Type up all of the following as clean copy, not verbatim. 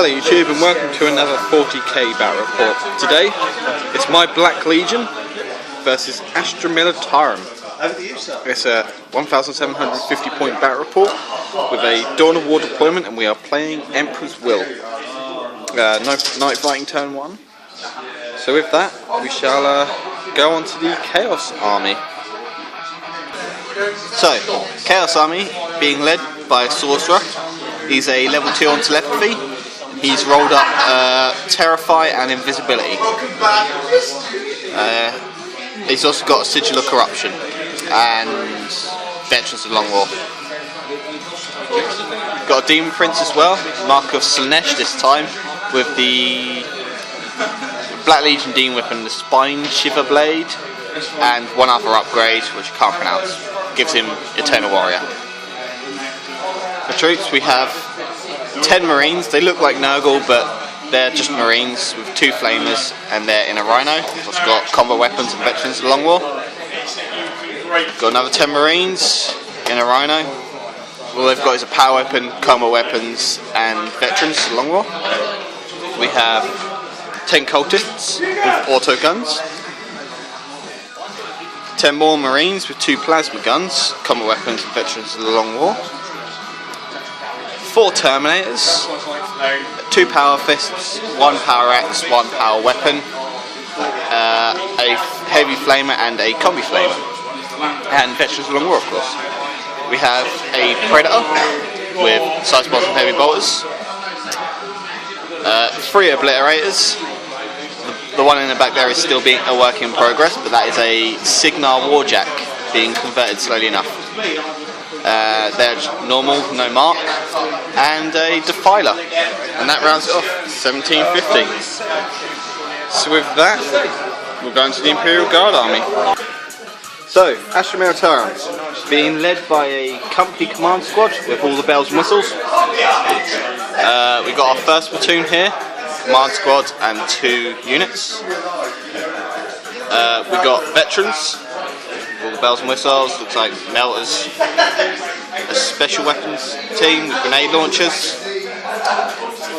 Hello YouTube and welcome to another 40k battle report. Today it's my Black Legion versus Astra Militarum. It's a 1750 point battle report with a Dawn of War deployment and we are playing Emperor's Will. Night fighting turn 1. So with that we shall go on to the Chaos Army. So, Chaos Army being led by a Sorcerer. He's a level 2 on telepathy. He's rolled up Terrify and Invisibility. He's also got a Sigil of Corruption and Veterans of Long War. Got a Demon Prince as well, Mark of Slanesh this time, with the Black Legion Demon Weapon, the Spine Shiver Blade, and one other upgrade which I can't pronounce. Gives him Eternal Warrior. For troops we have 10 Marines. They look like Nurgle but they're just Marines with 2 Flamers and they're in a Rhino. Also got combat weapons and Veterans of Long War. Got another 10 Marines in a Rhino. All they've got is a power weapon, combat weapons and Veterans of Long War. We have 10 Cultists with auto guns. 10 more Marines with 2 plasma guns, combat weapons and Veterans of the Long War. 4 Terminators, 2 Power Fists, 1 Power Axe, 1 Power Weapon, a Heavy Flamer and a Combi Flamer, and Veterans of the Long War of course. We have a Predator with Size Bolts and Heavy Bolters, 3 Obliterators. The one in the back there is still being a work in progress, but that is a Signar Warjack being converted slowly enough. They're normal, no mark, and a Defiler, and that rounds it off, 1750. So with that, we're going to the Imperial Guard Army. So, Astra Militarum, being led by a company command squad with all the bells and whistles. We've got our first platoon here. Command squad and 2 units. We got veterans, all the bells and whistles, looks like melters, a special weapons team with grenade launchers,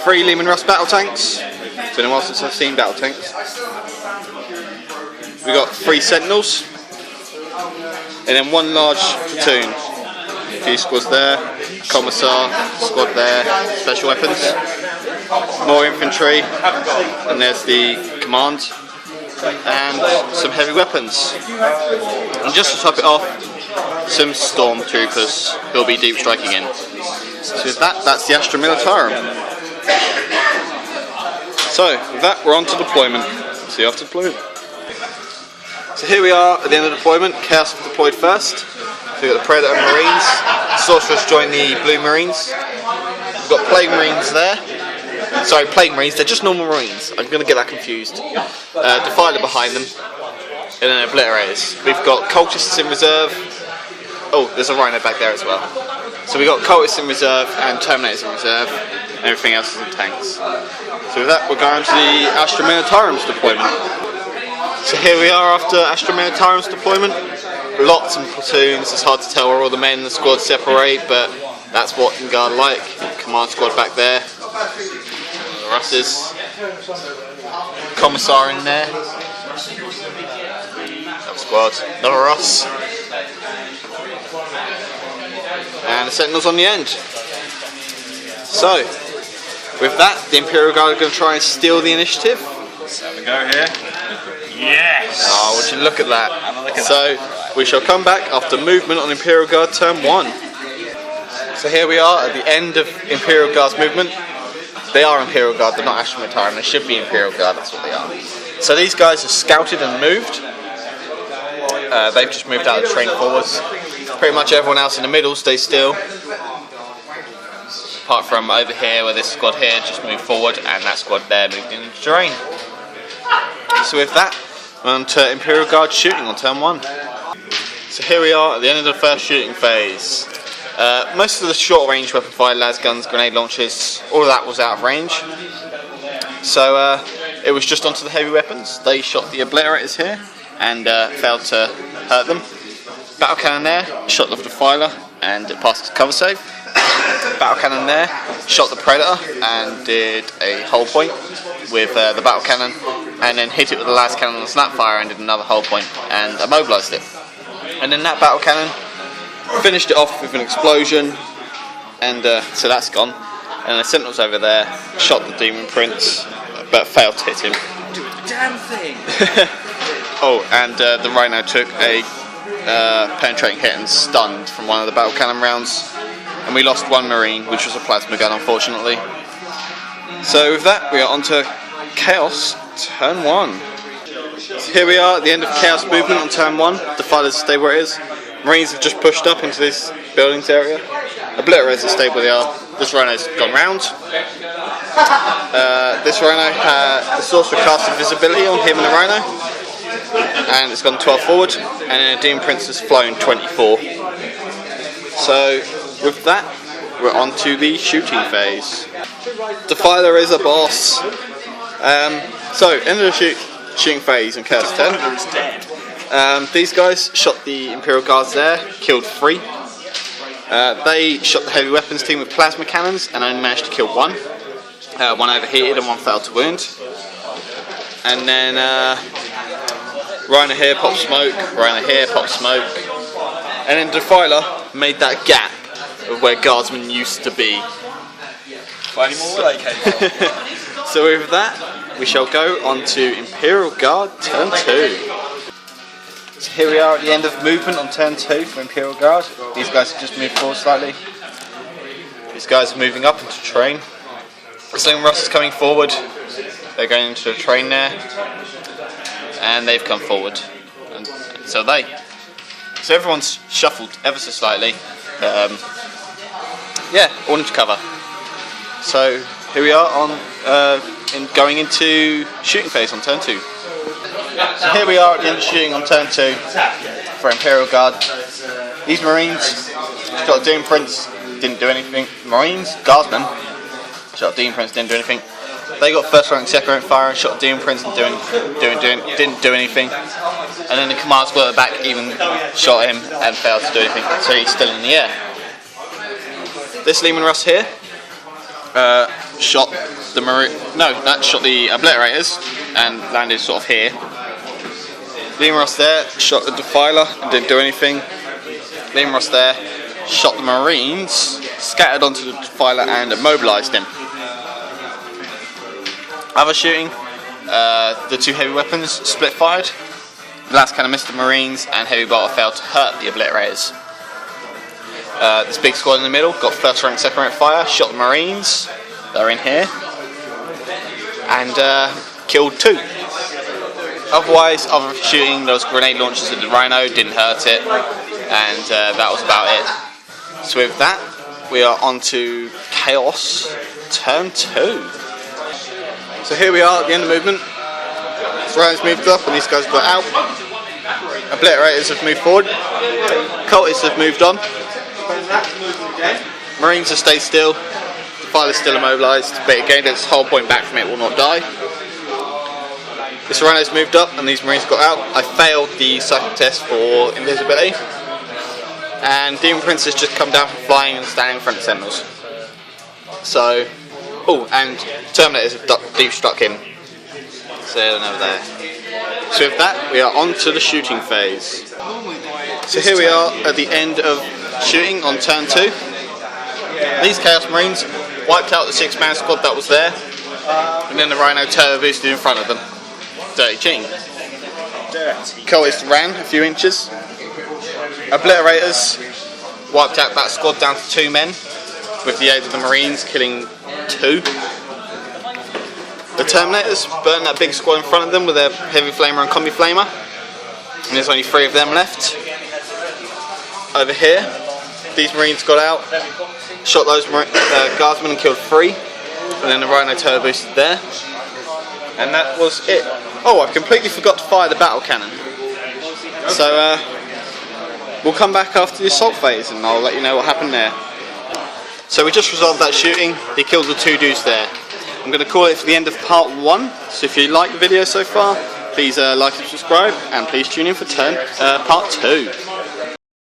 3 Lehman Russ battle tanks. It's been a while since I've seen battle tanks. We got 3 sentinels, and then 1 large platoon. A few squads there, commissar squad there, special weapons. More infantry, and there's the command, and some heavy weapons. And just to top it off, some stormtroopers who'll be deep striking in. So with that, that's the Astra Militarum. So with that, we're on to deployment. See you after deployment. So here we are at the end of deployment. Chaos have deployed first. So we've got the Predator Marines. Sorcerers join the Blue Marines. We've got Plague Marines there. Sorry, Plague Marines, they're just normal Marines. I'm going to get that confused. Defiler behind them, and then Obliterators. We've got Cultists in reserve. Oh, there's a Rhino back there as well. So we've got Cultists in reserve and Terminators in reserve, and everything else is in tanks. So with that, we're going to the Astra Militarum's deployment. So here we are after Astra Militarum's deployment. Lots of platoons, it's hard to tell where all the men in the squad separate, but that's what Guard like. Command squad back there. The Russes, Commissar in there, another squad, another Russ, and the Sentinels on the end. So, with that, the Imperial Guard are going to try and steal the initiative. Have a go here. Yes! Oh, would you look at that? So, we shall come back after movement on Imperial Guard turn 1. So here we are at the end of Imperial Guard's movement. They are Imperial Guard, they're not Astra Militarum, they should be Imperial Guard, that's what they are. So these guys have scouted and moved. They've just moved out of the train forwards. Pretty much everyone else in the middle stays still. Apart from over here, where this squad here just moved forward, and that squad there moved into the terrain. So with that, we're on to Imperial Guard shooting on turn 1. So here we are at the end of the first shooting phase. Most of the short range weapon fire, las guns, grenade launchers, all of that was out of range. So it was just onto the heavy weapons. They shot the Obliterators here and failed to hurt them. Battle cannon there, shot the Defiler and it passed the cover save. battle cannon there, shot the Predator and did a hull point with the battle cannon, and then hit it with the last cannon on the Snapfire and did another hull point and immobilised it. And then that battle cannon finished it off with an explosion, and so that's gone. And the Sentinel's over there, shot the Demon Prince, but failed to hit him. Do a damn thing! Oh, and the Rhino took a penetrating hit and stunned from one of the battle cannon rounds, and we lost one Marine, which was a plasma gun, unfortunately. So with that, we are on to Chaos, turn 1. So here we are at the end of Chaos movement on turn 1. Defilers stay where it is. Marines have just pushed up into this buildings area. Obliterators stay where they are. This Rhino's gone round. This Rhino the Sorcerer cast Invisibility on him and the Rhino, and it's gone 12 forward, and then a Demon Prince has flown 24. So with that, we're on to the shooting phase. Defiler is a boss. So end of the shooting phase in Chaos 10. These guys shot the Imperial Guards there, killed 3. They shot the heavy weapons team with plasma cannons and only managed to kill 1. One overheated and 1 failed to wound. And then Rhino here, pop smoke, Rhino here, pop smoke. And then Defiler made that gap of where Guardsmen used to be. Any more where they came from? So with that, we shall go on to Imperial Guard turn 2. So here we are at the end of movement on turn 2 for Imperial Guard. These guys have just moved forward slightly. These guys are moving up into train. Slim Ross is coming forward. They're going into a train there. And they've come forward. And so they. So everyone's shuffled ever so slightly. Yeah, all into cover. So here we are on going into shooting phase on turn 2. So here we are at the end of shooting on turn 2 for Imperial Guard. These Marines shot a Demon Prince, didn't do anything. Marines, Guardsmen, shot a Demon Prince, didn't do anything. They got first rank, second rank fire and shot a Demon Prince and didn't do anything. And then the command squad at the back even shot him and failed to do anything, so he's still in the air. This Lehman Russ here shot the Obliterators and landed sort of here. Lehman Russ there shot the Defiler and didn't do anything. Lehman Russ there shot the Marines, scattered onto the Defiler and immobilised him. Other shooting, the 2 heavy weapons split fired. The last cannon missed the Marines and heavy bolter failed to hurt the Obliterators. This big squad in the middle got first rank, second rank fire, shot the Marines, they're in here, and killed 2. Otherwise, other shooting, there was grenade launchers at the Rhino, didn't hurt it, and that was about it. So with that, we are on to Chaos turn 2. So here we are at the end of movement. This Rhino's moved up and these guys got out. Obliterators have moved forward. Cultists have moved on. Marines have stayed still. Defiler's still immobilised, but again its whole point back from it will not die. This Rhino's moved up and these Marines got out. I failed the psychic test for invisibility. And Demon Prince has just come down from flying and standing in front of Sentinels. So, oh, and Terminators have deep struck him. So they're over there. So with that, we are on to the shooting phase. So here we are at the end of shooting on turn 2. These Chaos Marines wiped out the 6-man squad that was there, and then the Rhino turbo boosted in front of them. Dirty cheating. Cultists ran a few inches. Obliterators wiped out that squad down to 2 men with the aid of the Marines, killing 2. The Terminators burned that big squad in front of them with their heavy flamer and combi flamer, and there's only 3 of them left. Over here, these Marines got out, shot those Guardsmen and killed 3, and then the Rhino turbo boosted there, and that was it. Oh, I completely forgot to fire the battle cannon. So we'll come back after the assault phase and I'll let you know what happened there. So we just resolved that shooting. They killed the 2 dudes there. I'm going to call it for the end of part 1. So if you like the video so far, please like and subscribe, and please tune in for part 2.